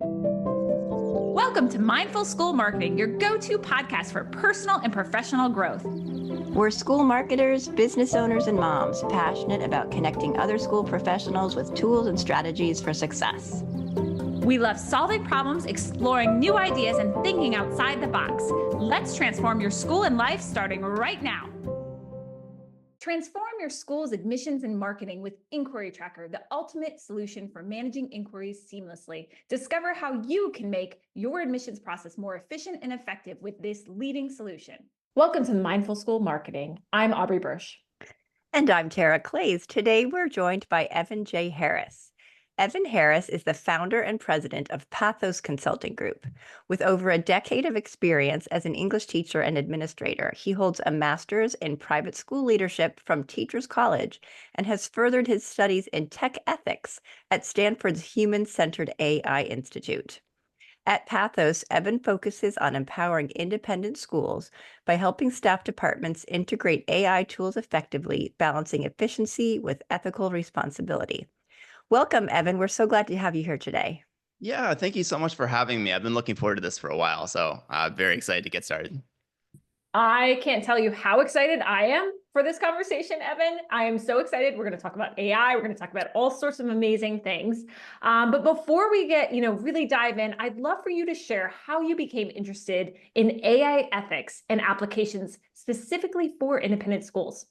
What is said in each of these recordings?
Welcome to Mindful School Marketing, your go-to podcast for personal and professional growth. We're school marketers, business owners, and moms passionate about connecting other school professionals with tools and strategies for success. We love solving problems, exploring new ideas, and thinking outside the box. Let's transform your school and life starting right now. Transform your school's admissions and marketing with Inquiry Tracker, the ultimate solution for managing inquiries seamlessly. Discover how you can make your admissions process more efficient and effective with this leading solution. Welcome to Mindful School Marketing. I'm Aubrey Bursch. And I'm Tara Clays. Today we're joined by Evan J. Harris. Evan Harris is the founder and president of Pathos Consulting Group. With over a decade of experience as an English teacher and administrator, he holds a master's in private school leadership from Teachers College and has furthered his studies in tech ethics at Stanford's Human-Centered AI Institute. At Pathos, Evan focuses on empowering independent schools by helping staff departments integrate AI tools effectively, balancing efficiency with ethical responsibility. Welcome, Evan. We're so glad to have you here today. Yeah, thank you so much for having me. I've been looking forward to this for a while, so I'm very excited to get started. I can't tell you how excited I am for this conversation, Evan. I am so excited. We're going to talk about AI. We're going to talk about all sorts of amazing things. But before we get, really dive in, I'd love for you to share how you became interested in AI ethics and applications specifically for independent schools.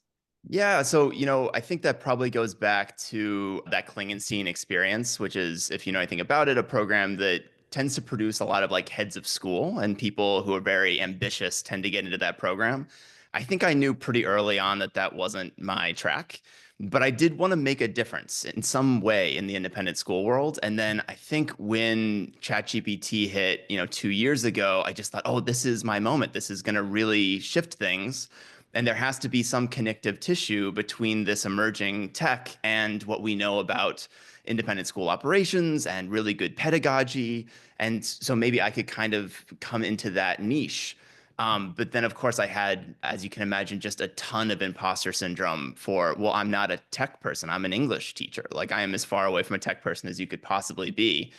Yeah, so, I think that probably goes back to that Klingenstein experience, which is, if you know anything about it, a program that tends to produce a lot of like heads of school, and people who are very ambitious tend to get into that program. I think I knew pretty early on that that wasn't my track, but I did want to make a difference in some way in the independent school world. And then I think when ChatGPT hit, 2 years ago, I just thought, oh, this is my moment. This is going to really shift things. And there has to be some connective tissue between this emerging tech and what we know about independent school operations and really good pedagogy. And so maybe I could kind of come into that niche. But then, of course, I had, as you can imagine, just a ton of imposter syndrome for, well, I'm not a tech person. I'm an English teacher. Like, I am as far away from a tech person as you could possibly be.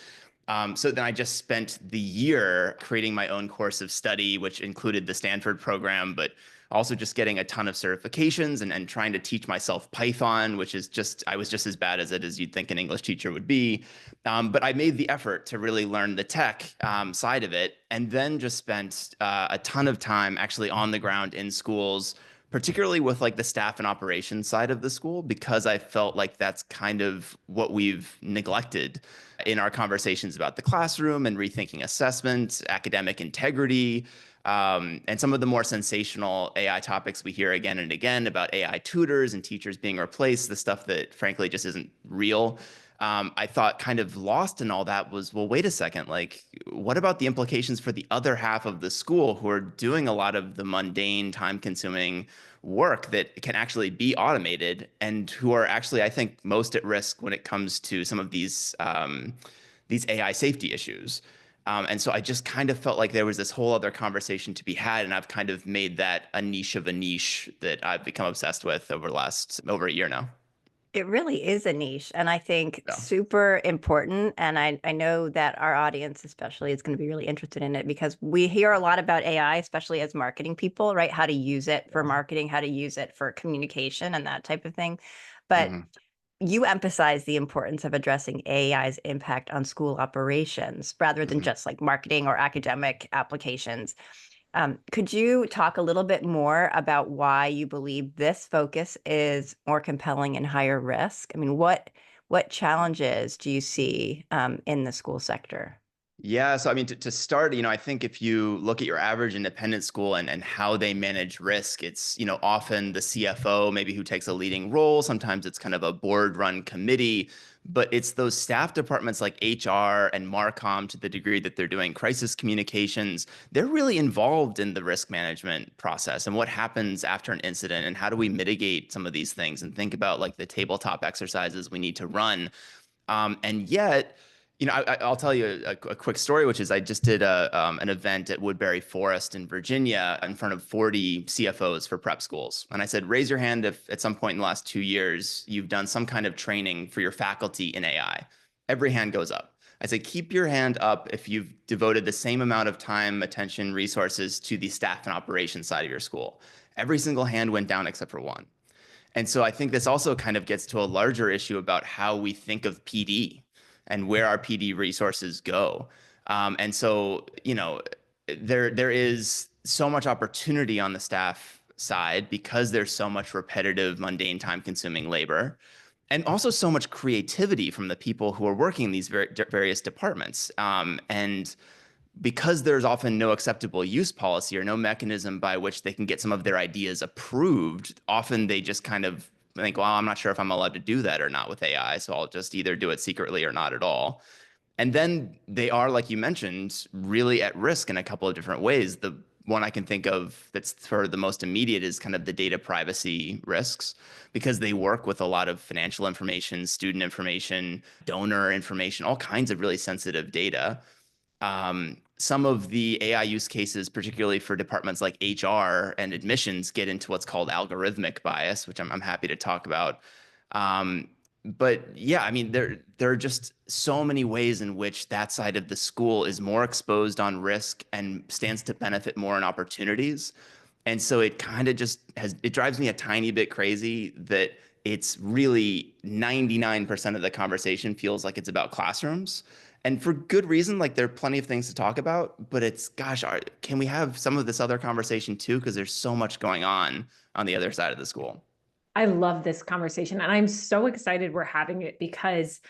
So then I just spent the year creating my own course of study, which included the Stanford program, but also just getting a ton of certifications and trying to teach myself Python, which is I was just as bad at it as you'd think an English teacher would be. But I made the effort to really learn the tech side of it, and then just spent a ton of time actually on the ground in schools, particularly with like the staff and operations side of the school, because I felt like that's kind of what we've neglected in our conversations about the classroom and rethinking assessment, academic integrity, and some of the more sensational AI topics we hear again and again about AI tutors and teachers being replaced, the stuff that frankly just isn't real. I thought kind of lost in all that was, well, wait a second, like, what about the implications for the other half of the school who are doing a lot of the mundane, time-consuming work that can actually be automated and who are actually, I think, most at risk when it comes to some of these AI safety issuover and so I just kind of felt like there was this whole other conversation to be had, and I've kind of made that a niche of a niche that I've become obsessed with over a year now. It really is a niche, and I think Yeah. super important. And I know that our audience, especially, is going to be really interested in it because we hear a lot about AI, especially as marketing people, right? How to use it for marketing, how to use it for communication and that type of thing. But Mhm. you emphasize the importance of addressing AI's impact on school operations rather than Mhm. just like marketing or academic applications. Could you talk a little bit more about why you believe this focus is more compelling and higher risk? I mean, what challenges do you see in the school sector? Yeah, so I mean, to start, I think if you look at your average independent school and how they manage risk, it's, often the CFO maybe who takes a leading role. Sometimes it's kind of a board-run committee, but it's those staff departments like HR and Marcom, to the degree that they're doing crisis communications. They're really involved in the risk management process and what happens after an incident and how do we mitigate some of these things and think about like the tabletop exercises we need to run. And yet, I'll tell you a quick story, which is I just did an event at Woodbury Forest in Virginia in front of 40 CFOs for prep schools. And I said, raise your hand if at some point in the last 2 years, you've done some kind of training for your faculty in AI. Every hand goes up. I say keep your hand up if you've devoted the same amount of time, attention, resources to the staff and operations side of your school. Every single hand went down except for one. And so I think this also kind of gets to a larger issue about how we think of PD and where our PD resources go. And so, there is so much opportunity on the staff side because there's so much repetitive, mundane, time-consuming labor, and also so much creativity from the people who are working in these various departments. And because there's often no acceptable use policy or no mechanism by which they can get some of their ideas approved, often they just kind of think, well, I'm not sure if I'm allowed to do that or not with AI, so I'll just either do it secretly or not at all. And then they are, like you mentioned, really at risk in a couple of different ways. The one I can think of that's for the most immediate is kind of the data privacy risks, because they work with a lot of financial information, student information, donor information, all kinds of really sensitive data. Some of the AI use cases, particularly for departments like HR and admissions, get into what's called algorithmic bias, which I'm happy to talk about. But yeah, I mean, there are just so many ways in which that side of the school is more exposed on risk and stands to benefit more in opportunities. And so it kind of it drives me a tiny bit crazy that it's really 99% of the conversation feels like it's about classrooms. And for good reason, like there are plenty of things to talk about, but it's, gosh, can we have some of this other conversation too? Because there's so much going on the other side of the school. I love this conversation, and I'm so excited we're having it because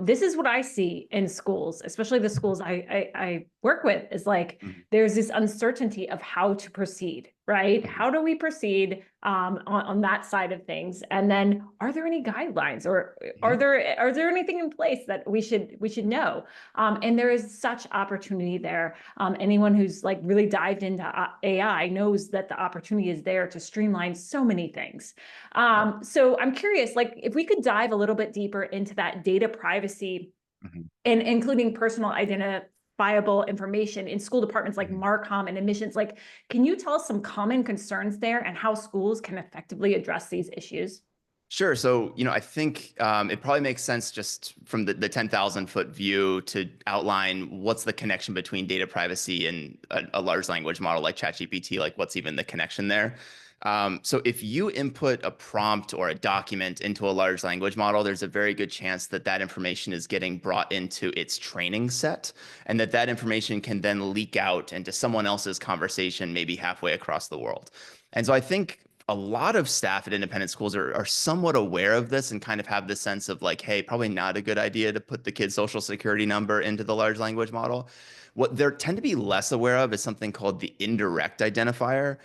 this is what I see in schools, especially the schools I work with, is like there's this uncertainty of how to proceed, right? How do we proceed on that side of things? And then are there any guidelines, or are there anything in place that we should know? And there is such opportunity there. Anyone who's like really dived into AI knows that the opportunity is there to streamline so many things. So I'm curious, like if we could dive a little bit deeper into that data privacy and including personal identifiable information in school departments like Marcom and admissions, like, can you tell us some common concerns there and how schools can effectively address these issues? Sure. So, I think it probably makes sense just from the 10,000-foot view to outline what's the connection between data privacy and a large language model like ChatGPT, like what's even the connection there. So if you input a prompt or a document into a large language model, there's a very good chance that that information is getting brought into its training set, and that information can then leak out into someone else's conversation, maybe halfway across the world. And so I think a lot of staff at independent schools are somewhat aware of this and kind of have the sense of like, hey, probably not a good idea to put the kid's social security number into the large language model. What they tend to be less aware of is something called the indirect identifier.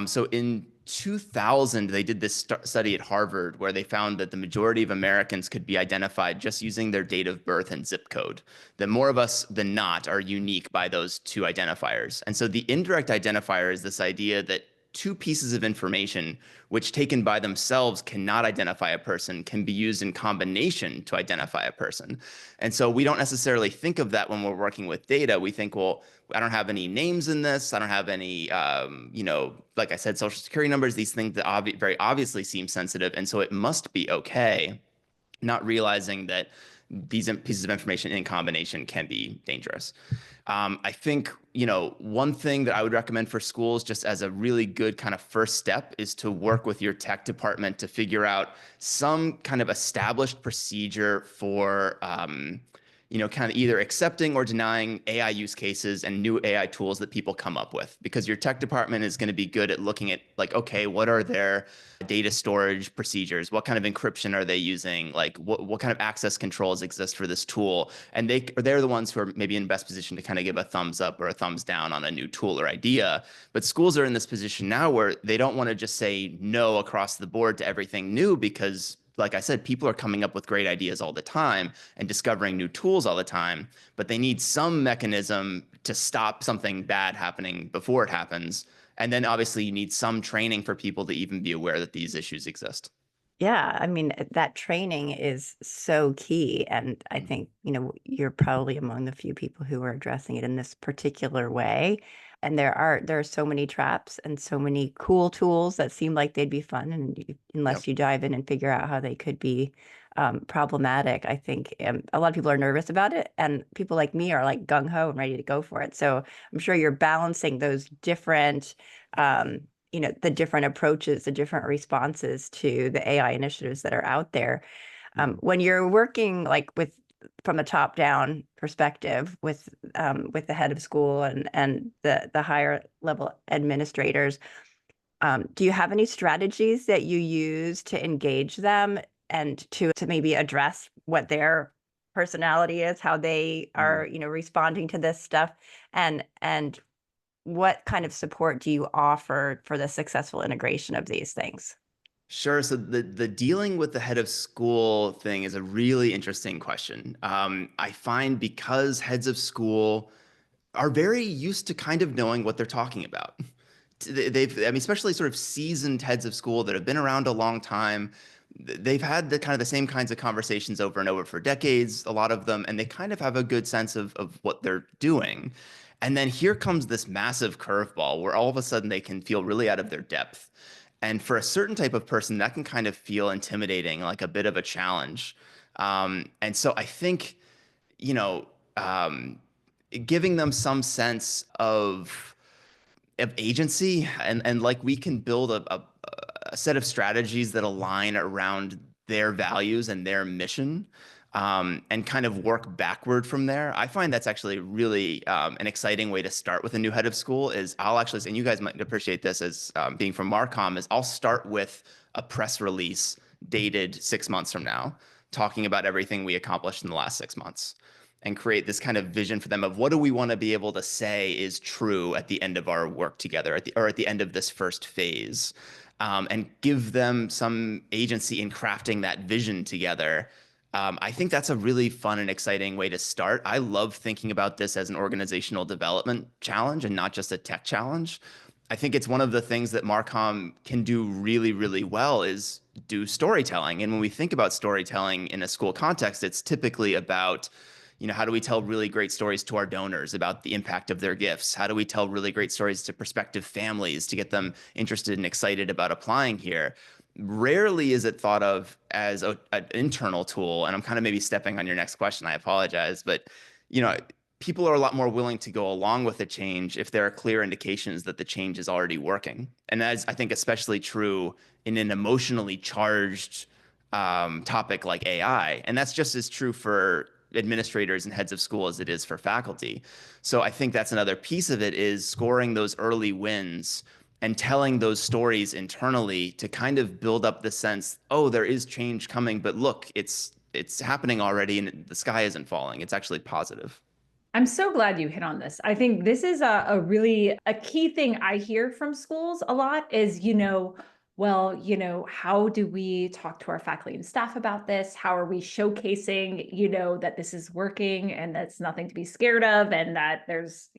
So in 2000, they did this study at Harvard where they found that the majority of Americans could be identified just using their date of birth and zip code. That more of us than not are unique by those two identifiers. And so the indirect identifier is this idea that two pieces of information, which taken by themselves cannot identify a person, can be used in combination to identify a person. And so we don't necessarily think of that when we're working with data. We think, well, I don't have any names in this. I don't have any, like I said, social security numbers, these things that very obviously seem sensitive. And so it must be okay, not realizing that these pieces of information in combination can be dangerous. I think, one thing that I would recommend for schools just as a really good kind of first step is to work with your tech department to figure out some kind of established procedure for, kind of either accepting or denying AI use cases and new AI tools that people come up with, because your tech department is going to be good at looking at like, okay, what are their data storage procedures? What kind of encryption are they using? Like what kind of access controls exist for this tool? And they're the ones who are maybe in best position to kind of give a thumbs up or a thumbs down on a new tool or idea. But schools are in this position now where they don't want to just say no across the board to everything new, because like I said, people are coming up with great ideas all the time and discovering new tools all the time, but they need some mechanism to stop something bad happening before it happens. And then obviously you need some training for people to even be aware that these issues exist. Yeah, I mean, that training is so key. And I think, you're probably among the few people who are addressing it in this particular way. And there are so many traps and so many cool tools that seem like they'd be fun. And unless you dive in and figure out how they could be problematic. I think a lot of people are nervous about it, and people like me are like gung ho and ready to go for it. So I'm sure you're balancing those different, the different approaches, the different responses to the AI initiatives that are out there. When you're working like with from a top down perspective with the head of school and the higher level administrators, do you have any strategies that you use to engage them and to maybe address what their personality is, how they are, responding to this stuff, and what kind of support do you offer for the successful integration of these things? Sure. So the dealing with the head of school thing is a really interesting question. I find because heads of school are very used to kind of knowing what they're talking about. I mean, especially sort of seasoned heads of school that have been around a long time. They've had the kind of the same kinds of conversations over and over for decades, a lot of them, and they kind of have a good sense of what they're doing. And then here comes this massive curveball where all of a sudden they can feel really out of their depth. And for a certain type of person, that can kind of feel intimidating, like a bit of a challenge. And so I think, you know, um, giving them some sense of agency and like we can build a set of strategies that align around their values and their mission, and kind of work backward from there. I find that's actually really an exciting way to start with a new head of school. Is I'll actually say, and you guys might appreciate this as being from Marcom, is I'll start with a press release dated 6 months from now, talking about everything we accomplished in the last 6 months, and create this kind of vision for them of what do we want to be able to say is true at the end of our work together, at the end of this first phase, and give them some agency in crafting that vision together. I think that's a really fun and exciting way to start. I love thinking about this as an organizational development challenge and not just a tech challenge. I think it's one of the things that Marcom can do really, really well is do storytelling. And when we think about storytelling in a school context, it's typically about, how do we tell really great stories to our donors about the impact of their gifts? How do we tell really great stories to prospective families to get them interested and excited about applying here? Rarely is it thought of as an internal tool. And I'm kind of maybe stepping on your next question. I apologize, but you know, people are a lot more willing to go along with the change if there are clear indications that the change is already working. And that's, I think, especially true in an emotionally charged topic like AI. And that's just as true for administrators and heads of school as it is for faculty. So I think that's another piece of it is scoring those early wins and telling those stories internally to kind of build up the sense, oh, there is change coming, but look, it's happening already and the sky isn't falling. It's actually positive. I'm so glad you hit on this. I think this is a really a key thing I hear from schools a lot is, well, how do we talk to our faculty and staff about this? How are we showcasing, that this is working and that's nothing to be scared of and that there's,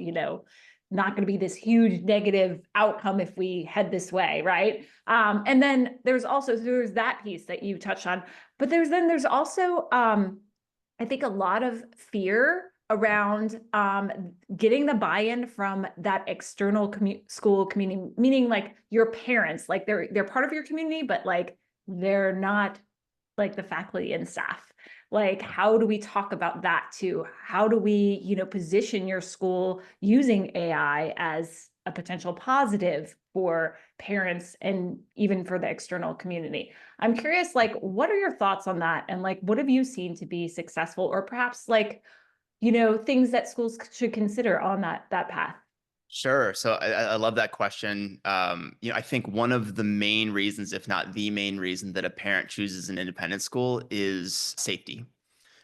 not going to be this huge negative outcome if we head this way, right? And then there's that piece that you touched on, but there's also I think a lot of fear around getting the buy-in from that external school community, meaning like your parents, like they're part of your community, but like they're not like the faculty and staff. Like, how do we talk about that too? How do we, position your school using AI as a potential positive for parents and even for the external community? I'm curious, like, what are your thoughts on that? And like, what have you seen to be successful or perhaps like, things that schools should consider on that path? Sure. So I love that question. I think one of the main reasons, if not the main reason, that a parent chooses an independent school is safety,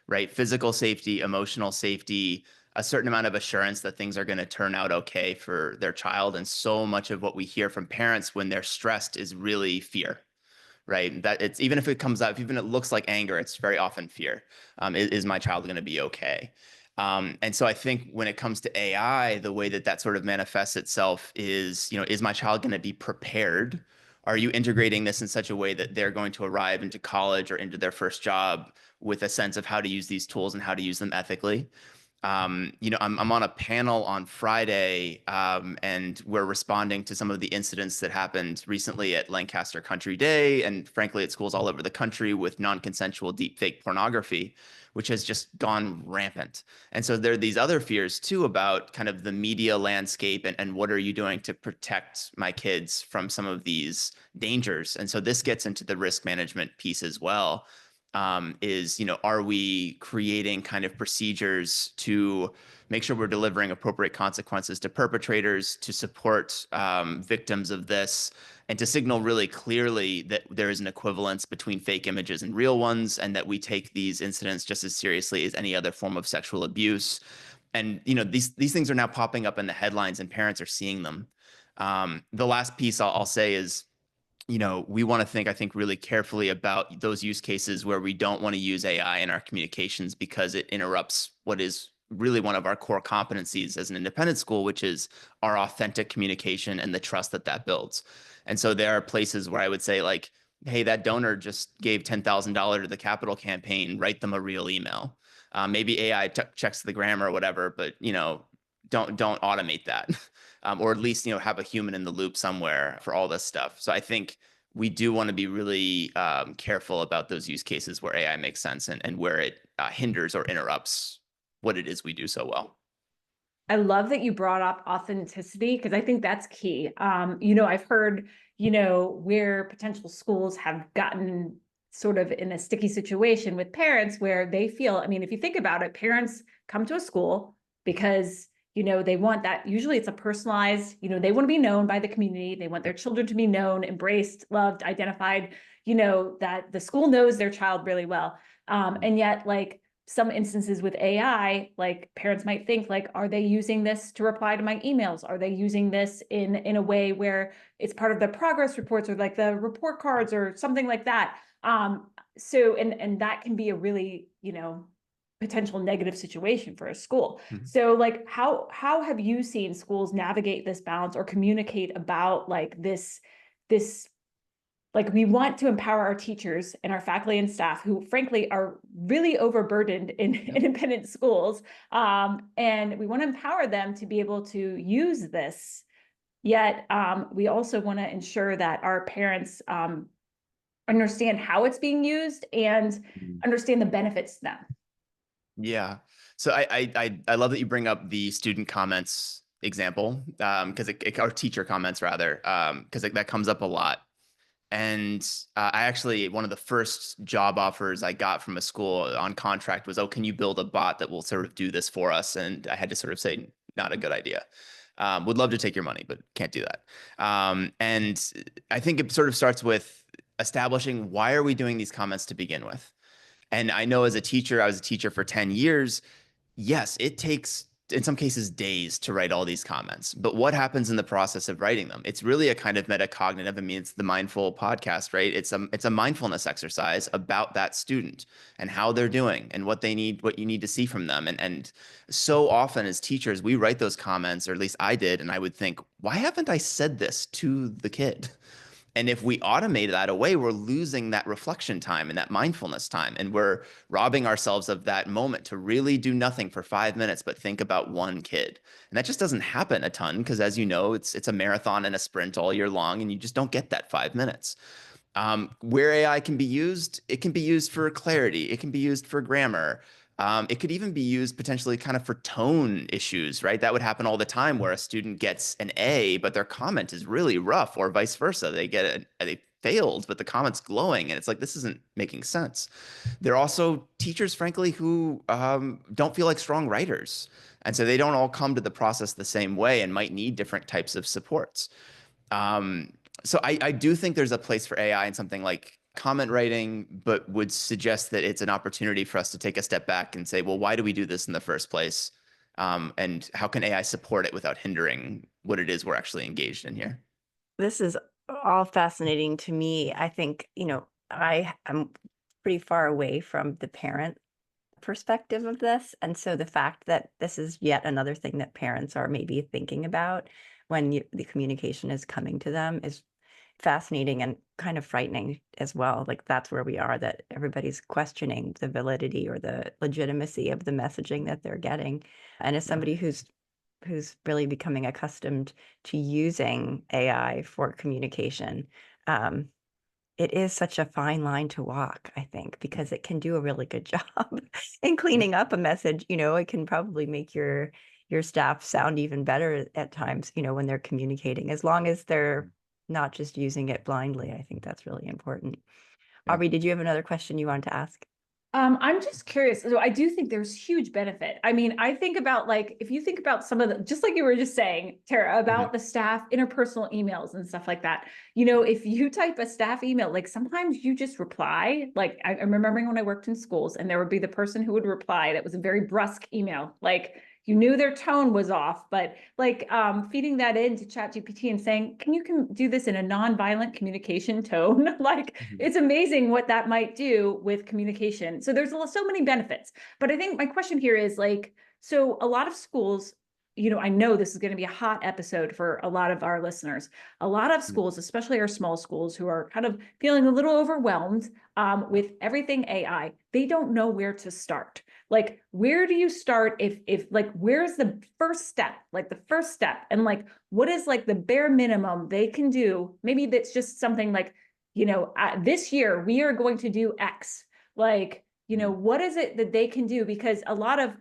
right? Physical safety, emotional safety, a certain amount of assurance that things are going to turn out okay for their child. And so much of what we hear from parents when they're stressed is really fear, right? That it's even if it comes out, even if it looks like anger, it's very often fear. Is my child going to be okay? And so I think when it comes to AI, the way that sort of manifests itself is my child going to be prepared? Are you integrating this in such a way that they're going to arrive into college or into their first job with a sense of how to use these tools and how to use them ethically? I'm on a panel on Friday, and we're responding to some of the incidents that happened recently at Lancaster Country Day, and frankly, at schools all over the country with non-consensual deepfake pornography, which has just gone rampant. And so there are these other fears too about kind of the media landscape and what are you doing to protect my kids from some of these dangers. And so this gets into the risk management piece as well. Are we creating kind of procedures to make sure we're delivering appropriate consequences to perpetrators, to support victims of this, and to signal really clearly that there is an equivalence between fake images and real ones, and that we take these incidents just as seriously as any other form of sexual abuse. And these things are now popping up in the headlines, and parents are seeing them. The last piece I'll say is, we want to think, I think, really carefully about those use cases where we don't want to use AI in our communications because it interrupts what is really one of our core competencies as an independent school, which is our authentic communication and the trust that that builds. And so there are places where I would say, like, hey, that donor just gave $10,000 to the capital campaign, write them a real email. Maybe AI checks the grammar or whatever, but don't automate that. Or at least have a human in the loop somewhere for all this stuff. So I think we do want to be really careful about those use cases where AI makes sense and where it hinders or interrupts what it is we do so well. I love that you brought up authenticity because I think that's key. I've heard, where potential schools have gotten sort of in a sticky situation with parents where they feel, I mean, if you think about it, parents come to a school because they want that. Usually it's a personalized, they want to be known by the community. They want their children to be known, embraced, loved, identified, that the school knows their child really well. And yet, like, some instances with AI, like, parents might think, like, are they using this to reply to my emails? Are they using this in a way where it's part of the progress reports or like the report cards or something like that? And that can be a really, potential negative situation for a school. Mhm. So, like, how have you seen schools navigate this balance or communicate about like this like, we want to empower our teachers and our faculty and staff who frankly are really overburdened in independent schools, and we want to empower them to be able to use this, yet we also want to ensure that our parents understand how it's being used and understand the benefits to them. Yeah. So I love that you bring up the student comments example, because or teacher comments rather, because that comes up a lot. And I actually, one of the first job offers I got from a school on contract was, oh, can you build a bot that will sort of do this for us? And I had to sort of say, not a good idea. Would love to take your money, but can't do that. And I think it sort of starts with establishing, why are we doing these comments to begin with? And I know as a teacher, I was a teacher for 10 years. Yes, it takes, in some cases, days to write all these comments. But what happens in the process of writing them? It's really a kind of metacognitive. I mean, it's the mindful podcast, right? It's a mindfulness exercise about that student and how they're doing and what they need, what you need to see from them. And so often as teachers, we write those comments, or at least I did, and I would think, why haven't I said this to the kid? And if we automate that away, we're losing that reflection time and that mindfulness time. And we're robbing ourselves of that moment to really do nothing for 5 minutes, but think about one kid. And that just doesn't happen a ton because, as you know, it's a marathon and a sprint all year long, and you just don't get that 5 minutes. Where AI can be used, it can be used for clarity. It can be used for grammar. It could even be used potentially kind of for tone issues, right? That would happen all the time where a student gets an A, but their comment is really rough, or vice versa. They failed, but the comment's glowing, and it's like, this isn't making sense. There are also teachers, frankly, who don't feel like strong writers. And so they don't all come to the process the same way and might need different types of supports. So I do think there's a place for AI in something like comment writing, but would suggest that it's an opportunity for us to take a step back and say, well, why do we do this in the first place? And how can AI support it without hindering what it is we're actually engaged in here? This is all fascinating to me. I think, I am pretty far away from the parent perspective of this. And so the fact that this is yet another thing that parents are maybe thinking about when the communication is coming to them is fascinating and kind of frightening as well. Like that's where we are, that everybody's questioning the validity or the legitimacy of the messaging that they're getting. And as Yeah. somebody who's really becoming accustomed to using AI for communication, um, it is such a fine line to walk, I think, because it can do a really good job in Yeah. cleaning up a message. It can probably make your staff sound even better at times, when they're communicating, as long as they're not just using it blindly. I think that's really important. Yeah. Aubrey, did you have another question you wanted to ask? I'm just curious. So I do think there's huge benefit. I mean, I think about like, if you think about some of the, just like you were just saying, Tara, about the staff interpersonal emails and stuff like that. If you type a staff email, like sometimes you just reply. Like I'm remembering when I worked in schools and there would be the person who would reply that was a very brusque email. Like you knew their tone was off, but like feeding that into ChatGPT and saying, can you do this in a non-violent communication tone? Like Mhm. it's amazing what that might do with communication. So there's so many benefits. But I think my question here is like, so a lot of schools, I know this is going to be a hot episode for a lot of our listeners. A lot of schools, especially our small schools who are kind of feeling a little overwhelmed with everything AI, they don't know where to start. Like, where do you start if like, where's the first step? Like the first step, and like, what is like the bare minimum they can do? Maybe that's just something like, this year we are going to do X. Like, what is it that they can do? Because a lot of,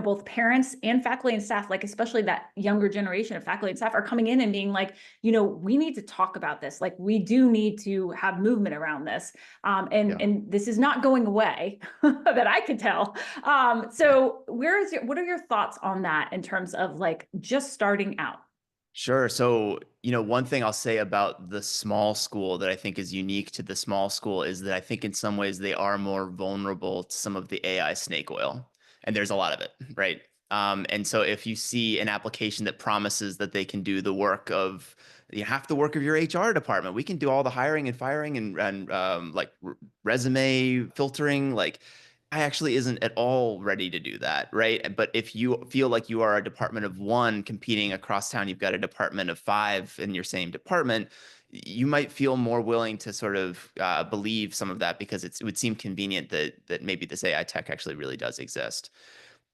both parents and faculty and staff, like especially that younger generation of faculty and staff, are coming in and being like, we need to talk about this. Like, we do need to have movement around this, Yeah. and this is not going away that I could tell. So, what are your thoughts on that in terms of like just starting out? Sure. So, one thing I'll say about the small school that I think is unique to the small school is that I think in some ways they are more vulnerable to some of the AI snake oil. And there's a lot of it, right? And so if you see an application that promises that they can do the work of half the work of your HR department, we can do all the hiring and firing and like resume filtering, like I actually isn't at all ready to do that, right? But if you feel like you are a department of one competing across town, you've got a department of five in your same department, you might feel more willing to sort of believe some of that because it would seem convenient that maybe this AI tech actually really does exist.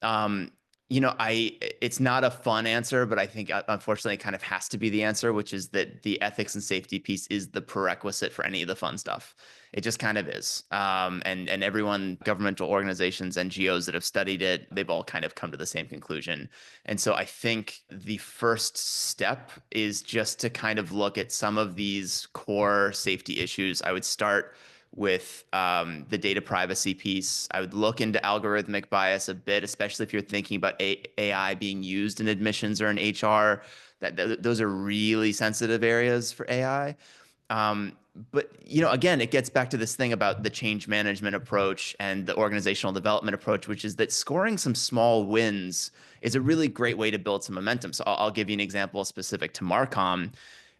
Um, it's not a fun answer, but I think unfortunately it kind of has to be the answer, which is that the ethics and safety piece is the prerequisite for any of the fun stuff. It just kind of is. And everyone, governmental organizations, NGOs that have studied it, they've all kind of come to the same conclusion. And so I think the first step is just to kind of look at some of these core safety issues. I would start with the data privacy piece. I would look into algorithmic bias a bit, especially if you're thinking about AI being used in admissions or in HR. Those are really sensitive areas for AI. But again, it gets back to this thing about the change management approach and the organizational development approach, which is that scoring some small wins is a really great way to build some momentum. So I'll give you an example specific to Marcom.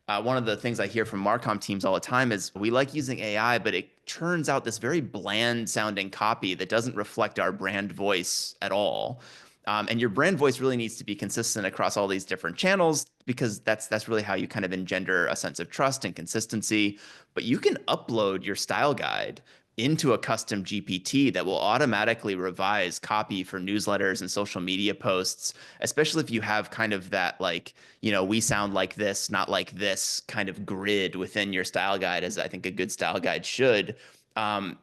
One of the things I hear from Marcom teams all the time is we like using AI, but it turns out this very bland sounding copy that doesn't reflect our brand voice at all. And your brand voice really needs to be consistent across all these different channels because that's really how you kind of engender a sense of trust and consistency. But you can upload your style guide into a custom GPT that will automatically revise copy for newsletters and social media posts, especially if you have kind of that like, we sound like this, not like this kind of grid within your style guide, as I think a good style guide should.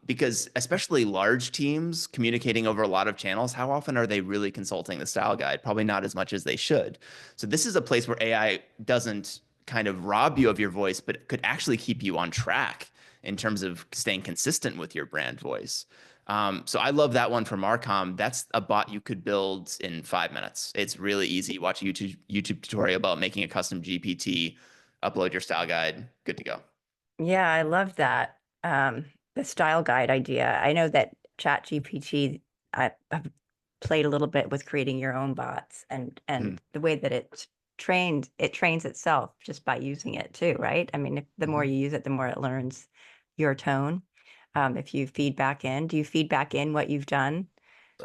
Because especially large teams communicating over a lot of channels, how often are they really consulting the style guide? Probably not as much as they should. So this is a place where AI doesn't kind of rob you of your voice, but could actually keep you on track in terms of staying consistent with your brand voice. So I love that one from Marcom. That's a bot you could build in 5 minutes. It's really easy. Watch a YouTube tutorial about making a custom GPT, upload your style guide, good to go. Yeah, I love that. The style guide idea. I know that ChatGPT, I've played a little bit with creating your own bots and the way that it trains itself just by using it too, right? I mean, the more you use it, the more it learns your tone. If you feed back in, do you feed back in what you've done,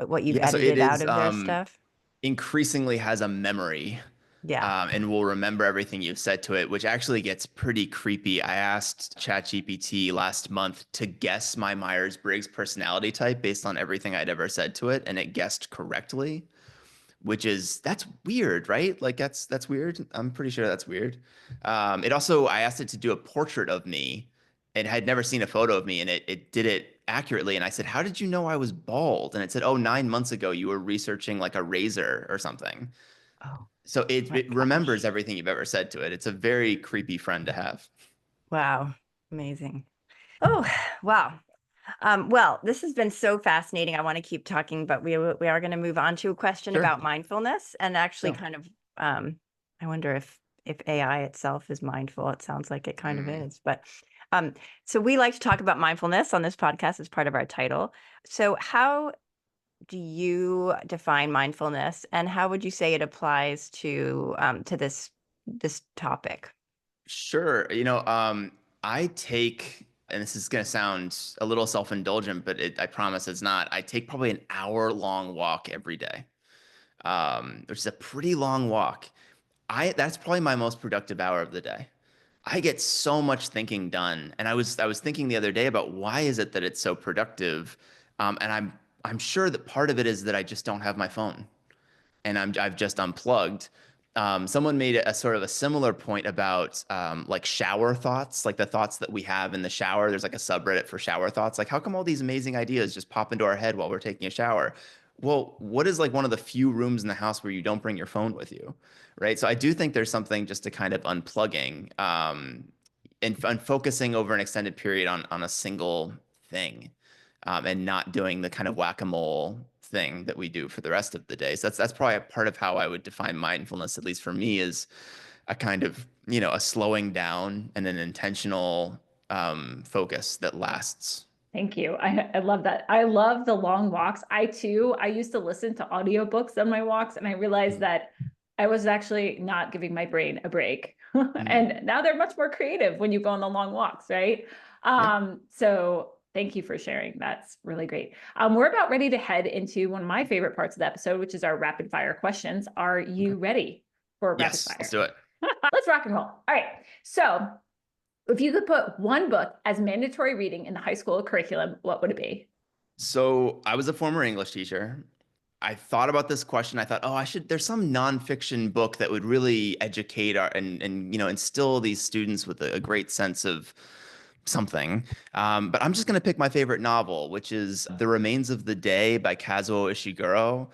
what you've Yeah, so it edited out is of their stuff? increasingly has a memory. Yeah. and will remember everything you've said to it, which actually gets pretty creepy. I asked ChatGPT last month to guess my Myers-Briggs personality type based on everything I'd ever said to it, and it guessed correctly, that's weird, right? Like that's weird. I'm pretty sure that's weird. It also, I asked it to do a portrait of me and had never seen a photo of me, and it did it accurately. And I said, "How did you know I was bald?" And it said, "Oh, 9 months ago, you were researching like a razor or something." Oh So my it remembers gosh. everything you've ever said to it. It's a very creepy friend to have. Wow. Amazing. Oh, wow. Well, this has been so fascinating. I want to keep talking, but we are going to move on to a question Sure. about mindfulness and actually No. kind of I wonder if AI itself is mindful. It sounds like it kind of Mm. is, but so we like to talk about mindfulness on this podcast as part of our title. So how do you define mindfulness, and how would you say it applies to this topic? Sure. I take, and this is going to sound a little self-indulgent, but I promise it's not. I take probably an hour-long walk every day, which is a pretty long walk. That's probably my most productive hour of the day. I get so much thinking done, and I was thinking the other day about why is it that it's so productive, and I'm sure that part of it is that I just don't have my phone and I've just unplugged. Someone made a sort of a similar point about like shower thoughts, like the thoughts that we have in the shower. There's like a subreddit for shower thoughts. Like, how come all these amazing ideas just pop into our head while we're taking a shower? Well, what is like one of the few rooms in the house where you don't bring your phone with you, right? So I do think there's something just to kind of unplugging and focusing over an extended period on a single thing, and not doing the kind of whack-a-mole thing that we do for the rest of the day. So that's probably a part of how I would define mindfulness, at least for me, is a kind of, a slowing down and an intentional focus that lasts. Thank you. I love that. I love the long walks. I used to listen to audiobooks on my walks, and I realized that I was actually not giving my brain a break. Mm-hmm. And now they're much more creative when you go on the long walks, right? Yeah. So thank you for sharing. That's really great. We're about ready to head into one of my favorite parts of the episode, which is our rapid fire questions. Are Okay. you ready for rapid Yes, let's fire? do it. Let's rock and roll. All right. So if you could put one book as mandatory reading in the high school curriculum, what would it be? So I was a former English teacher. I thought about this question. I thought, oh, there's some nonfiction book that would really educate and instill these students with a great sense of something. But I'm just going to pick my favorite novel, which is The Remains of the Day by Kazuo Ishiguro.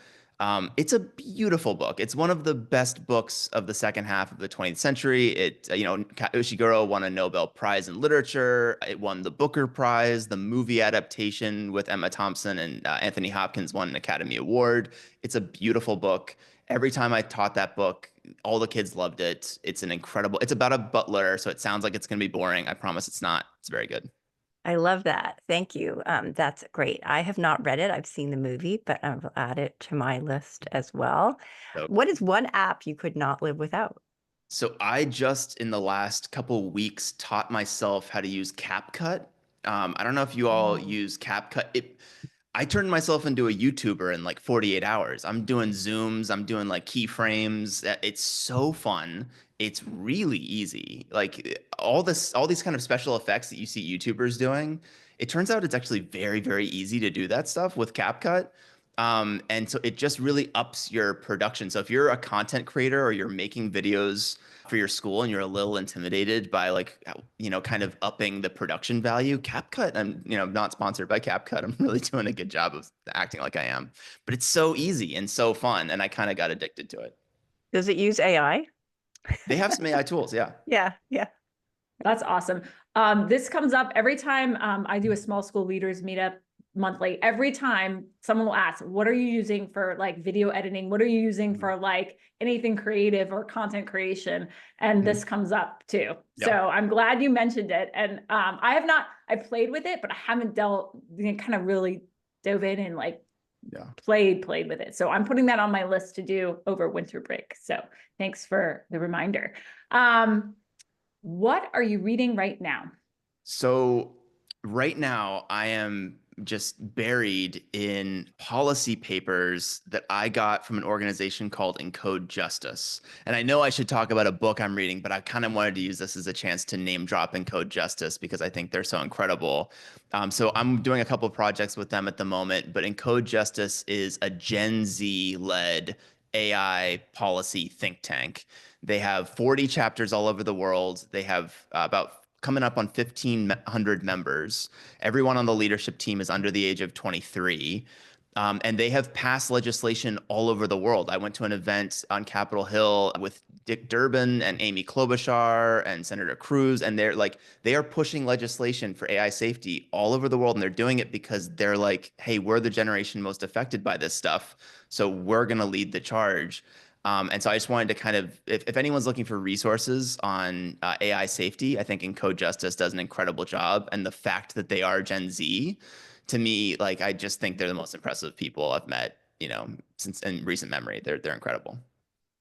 It's a beautiful book. It's one of the best books of the second half of the 20th century. Ishiguro won a Nobel Prize in Literature. It won the Booker Prize. The movie adaptation with Emma Thompson and Anthony Hopkins won an Academy Award. It's a beautiful book. Every time I taught that book, all the kids loved it. It's about a butler, so it sounds like it's going to be boring. I promise it's not. It's very good. I love that. Thank you. That's great. I have not read it. I've seen the movie, but I will add it to my list as well. So, What is one app you could not live without? so I just in the last couple weeks taught myself how to use CapCut. I don't know if you all Oh. use CapCut. I turned myself into a YouTuber in like 48 hours. I'm doing zooms, I'm doing like keyframes. It's so fun. It's really easy. Like all these kind of special effects that you see YouTubers doing, it turns out it's actually very, very easy to do that stuff with CapCut. And so it just really ups your production. So if you're a content creator or you're making videos for your school and you're a little intimidated by like, kind of upping the production value, CapCut, I'm, not sponsored by CapCut. I'm really doing a good job of acting like I am, but it's so easy and so fun. And I kind of got addicted to it. Does it use AI? They have some AI tools. Yeah. Yeah, yeah. That's awesome. This comes up every time I do a small school leaders meetup monthly. Every time someone will ask, what are you using for like video editing? What are you using for like anything creative or content creation? And this comes up too. So Yeah. I'm glad you mentioned it. And I played with it, but I haven't kind of really dove in and like Yeah. played with it. So I'm putting that on my list to do over winter break. So thanks for the reminder. What are you reading right now? So right now I am just buried in policy papers that I got from an organization called Encode Justice. And I know I should talk about a book I'm reading, but I kind of wanted to use this as a chance to name drop Encode Justice because I think they're so incredible. So I'm doing a couple of projects with them at the moment, but Encode Justice is a Gen Z led AI policy think tank. They have 40 chapters all over the world. They have about coming up on 1,500 members. Everyone on the leadership team is under the age of 23. And they have passed legislation all over the world. I went to an event on Capitol Hill with Dick Durbin and Amy Klobuchar and Senator Cruz, and they are pushing legislation for AI safety all over the world, and they're doing it because they're like, hey, we're the generation most affected by this stuff, so we're going to lead the charge. And so I just wanted to kind of, if anyone's looking for resources on AI safety, I think Encode Justice does an incredible job. And the fact that they are Gen Z, to me, like, I just think they're the most impressive people I've met, since in recent memory. They're incredible.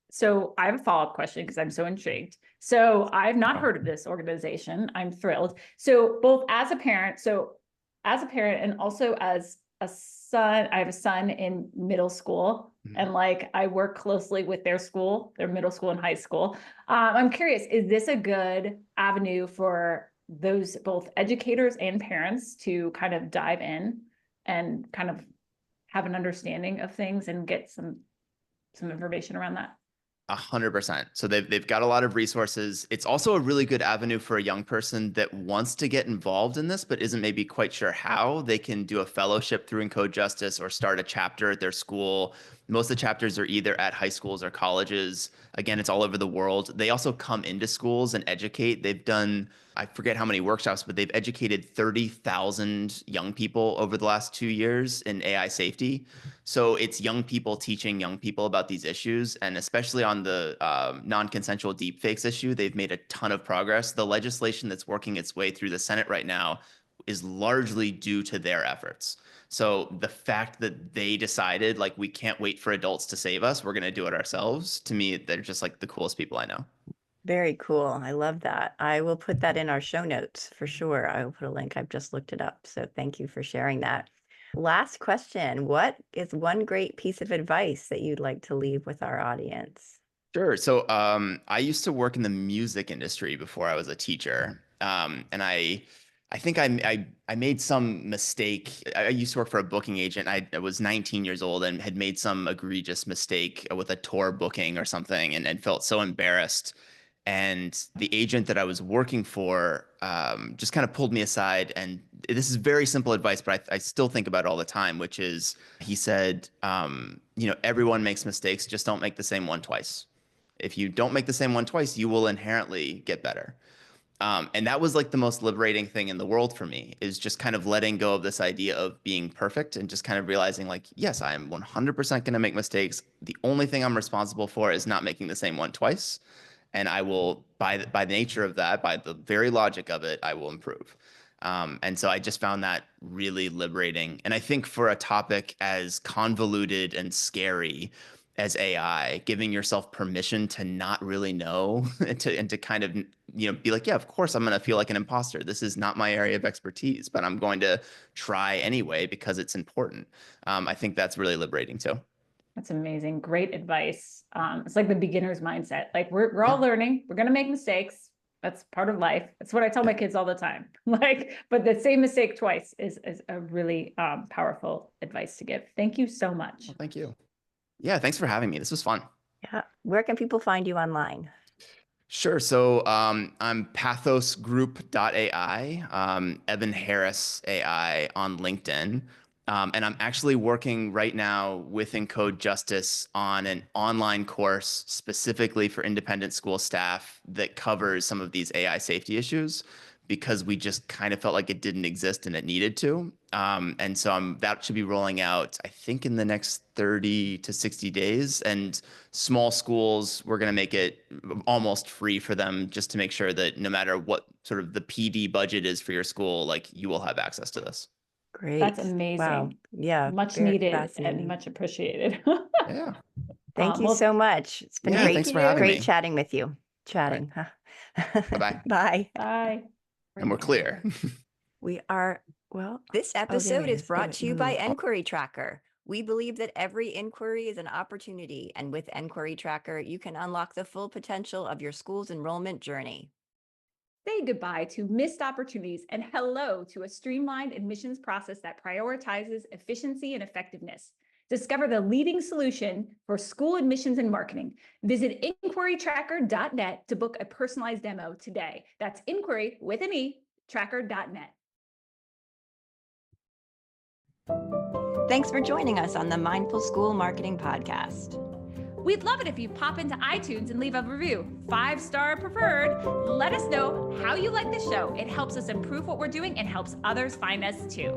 So I have a follow-up question because I'm so intrigued. So I've not heard of this organization. I'm thrilled. So both as a parent, and also as a son, I have a son in middle school, and like I work closely with their middle school and high school. I'm curious, is this a good avenue for those both educators and parents to kind of dive in and kind of have an understanding of things and get some information around that? 100%. So they've got a lot of resources. It's also a really good avenue for a young person that wants to get involved in this, but isn't maybe quite sure how. They can do a fellowship through Encode Justice or start a chapter at their school. Most of the chapters are either at high schools or colleges. Again, it's all over the world. They also come into schools and educate. They've done, I forget how many workshops, but they've educated 30,000 young people over the last 2 years in AI safety. So it's young people teaching young people about these issues. And especially on the non-consensual deepfakes issue, they've made a ton of progress. The legislation that's working its way through the Senate right now is largely due to their efforts. So the fact that they decided, like, we can't wait for adults to save us, we're going to do it ourselves, to me, they're just like the coolest people I know. Very cool. I love that. I will put that in our show notes for sure. I will put a link. I've just looked it up. So thank you for sharing that. Last question. What is one great piece of advice that you'd like to leave with our audience? Sure. So I used to work in the music industry before I was a teacher. And I think I made some mistake. I used to work for a booking agent. I was 19 years old and had made some egregious mistake with a tour booking or something, and felt so embarrassed. And the agent that I was working for just kind of pulled me aside. And this is very simple advice, but I still think about it all the time, which is, he said, everyone makes mistakes, just don't make the same one twice. If you don't make the same one twice, you will inherently get better. And that was like the most liberating thing in the world for me, is just kind of letting go of this idea of being perfect and just kind of realizing, like, yes, I am 100% going to make mistakes. The only thing I'm responsible for is not making the same one twice. And I will, by the nature of that, by the very logic of it, I will improve. And so I just found that really liberating. And I think for a topic as convoluted and scary as AI, giving yourself permission to not really know and to kind of, be like, yeah, of course I'm going to feel like an imposter. This is not my area of expertise, but I'm going to try anyway because it's important. I think that's really liberating too. That's amazing. Great advice. It's like the beginner's mindset. Like we're all learning. We're going to make mistakes. That's part of life. That's what I tell my kids all the time. But the same mistake twice is a really powerful advice to give. Thank you so much. Well, thank you. Yeah, thanks for having me. This was fun. Yeah. Where can people find you online? Sure. So I'm pathosgroup.ai, Evan Harris AI on LinkedIn. And I'm actually working right now with Encode Justice on an online course specifically for independent school staff that covers some of these AI safety issues, because we just kind of felt like it didn't exist and it needed to. And so that should be rolling out, I think, in the next 30 to 60 days. And small schools, we're going to make it almost free for them, just to make sure that no matter what sort of the PD budget is for your school, like, you will have access to this. Great. That's amazing. Wow. Yeah. Much needed and much appreciated. Yeah. Thank you so much. It's been thanks for having great me. chatting with you. Chatting. Bye-bye. Bye. Bye. And we're clear. We are Well, this there episode he is is. brought Gotta to you by move. Enquiry Tracker. We believe that every inquiry is an opportunity, and with Enquiry Tracker, you can unlock the full potential of your school's enrollment journey. Say goodbye to missed opportunities and hello to a streamlined admissions process that prioritizes efficiency and effectiveness. Discover the leading solution for school admissions and marketing. Visit inquirytracker.net to book a personalized demo today. That's inquiry with an E, tracker.net. Thanks for joining us on the Mindful School Marketing Podcast. We'd love it if you pop into iTunes and leave a review, 5-star preferred. Let us know how you like the show. It helps us improve what we're doing and helps others find us too.